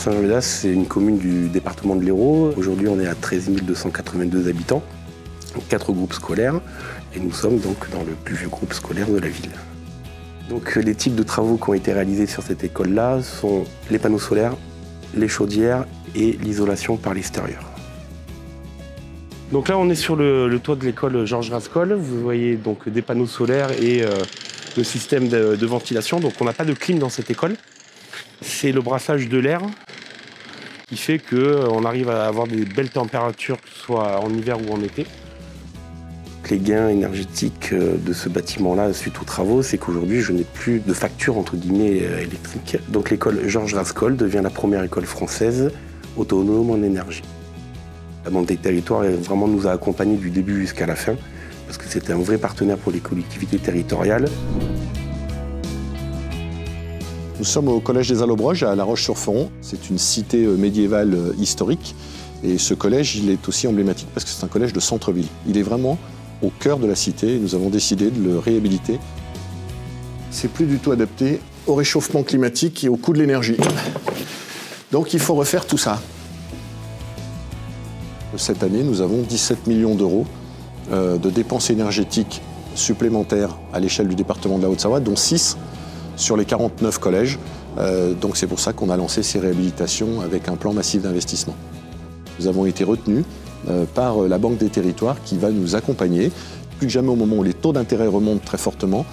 Saint-Jean-les-Daces, c'est une commune du département de l'Hérault. Aujourd'hui, on est à 13 282 habitants, 4 groupes scolaires, et nous sommes donc dans le plus vieux groupe scolaire de la ville. Donc, les types de travaux qui ont été réalisés sur cette école-là sont les panneaux solaires, les chaudières et l'isolation par l'extérieur. Donc là, on est sur le toit de l'école Georges Rascol. Vous voyez donc des panneaux solaires et le système de ventilation. Donc on n'a pas de clim dans cette école. C'est le brassage de l'air qui fait qu'on arrive à avoir des belles températures, que ce soit en hiver ou en été. Les gains énergétiques de ce bâtiment-là suite aux travaux, c'est qu'aujourd'hui, je n'ai plus de facture entre guillemets électrique. Donc l'école Georges Rascol devient la première école française autonome en énergie. La Banque des Territoires vraiment nous a accompagnés du début jusqu'à la fin, parce que c'était un vrai partenaire pour les collectivités territoriales. Nous sommes au collège des Allobroges à La Roche-sur-Foron. C'est une cité médiévale historique. Et ce collège, il est aussi emblématique parce que c'est un collège de centre-ville. Il est vraiment au cœur de la cité et nous avons décidé de le réhabiliter. C'est plus du tout adapté au réchauffement climatique et au coût de l'énergie. Donc il faut refaire tout ça. Cette année, nous avons 17 millions d'euros de dépenses énergétiques supplémentaires à l'échelle du département de la Haute-Savoie, dont 6 sur les 49 collèges. Donc c'est pour ça qu'on a lancé ces réhabilitations avec un plan massif d'investissement. Nous avons été retenus par la Banque des Territoires qui va nous accompagner. Plus que jamais au moment où les taux d'intérêt remontent très fortement,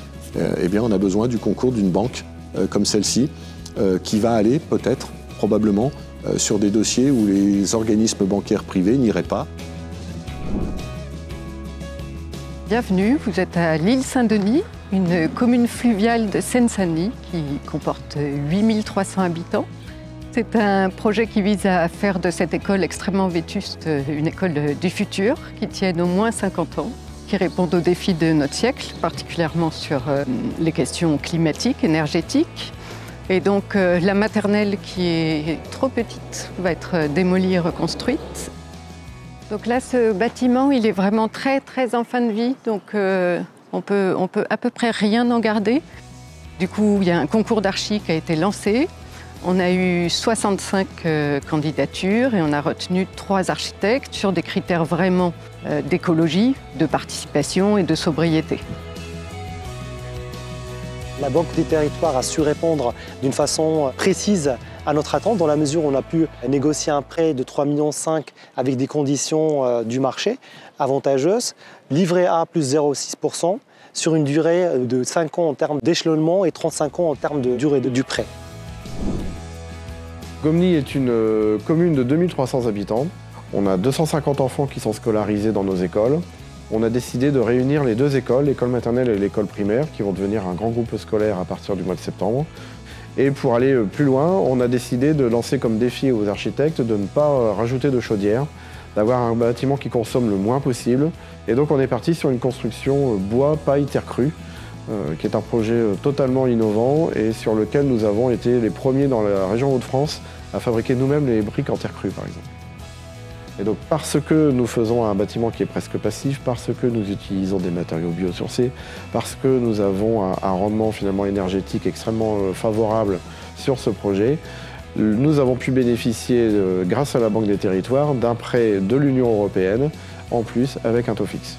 eh bien on a besoin du concours d'une banque comme celle-ci qui va aller peut-être, probablement, sur des dossiers où les organismes bancaires privés n'iraient pas. Bienvenue, vous êtes à l'île Saint-Denis, une commune fluviale de Seine-Saint-Denis qui comporte 8300 habitants. C'est un projet qui vise à faire de cette école extrêmement vétuste une école du futur qui tienne au moins 50 ans, qui réponde aux défis de notre siècle, particulièrement sur les questions climatiques, énergétiques. Et donc la maternelle qui est trop petite va être démolie et reconstruite. Donc là, ce bâtiment, il est vraiment très en fin de vie, donc on peut à peu près rien en garder. Du coup, il y a un concours d'archi qui a été lancé. On a eu 65 candidatures et on a retenu 3 architectes sur des critères vraiment d'écologie, de participation et de sobriété. La Banque des Territoires a su répondre d'une façon précise à notre attente, dans la mesure où on a pu négocier un prêt de 3,5 millions avec des conditions du marché avantageuses, livret A plus 0,6% sur une durée de 5 ans en termes d'échelonnement et 35 ans en termes de durée du prêt. Gomny est une commune de 2300 habitants. On a 250 enfants qui sont scolarisés dans nos écoles. On a décidé de réunir les 2 écoles, l'école maternelle et l'école primaire, qui vont devenir un grand groupe scolaire à partir du mois de septembre. Et pour aller plus loin, on a décidé de lancer comme défi aux architectes de ne pas rajouter de chaudière, d'avoir un bâtiment qui consomme le moins possible. Et donc on est parti sur une construction bois, paille, terre crue, qui est un projet totalement innovant et sur lequel nous avons été les premiers dans la région Hauts-de-France à fabriquer nous-mêmes les briques en terre crue, par exemple. Et donc parce que nous faisons un bâtiment qui est presque passif, parce que nous utilisons des matériaux biosourcés, parce que nous avons un rendement finalement énergétique extrêmement favorable sur ce projet, nous avons pu bénéficier, grâce à la Banque des Territoires, d'un prêt de l'Union européenne, en plus avec un taux fixe.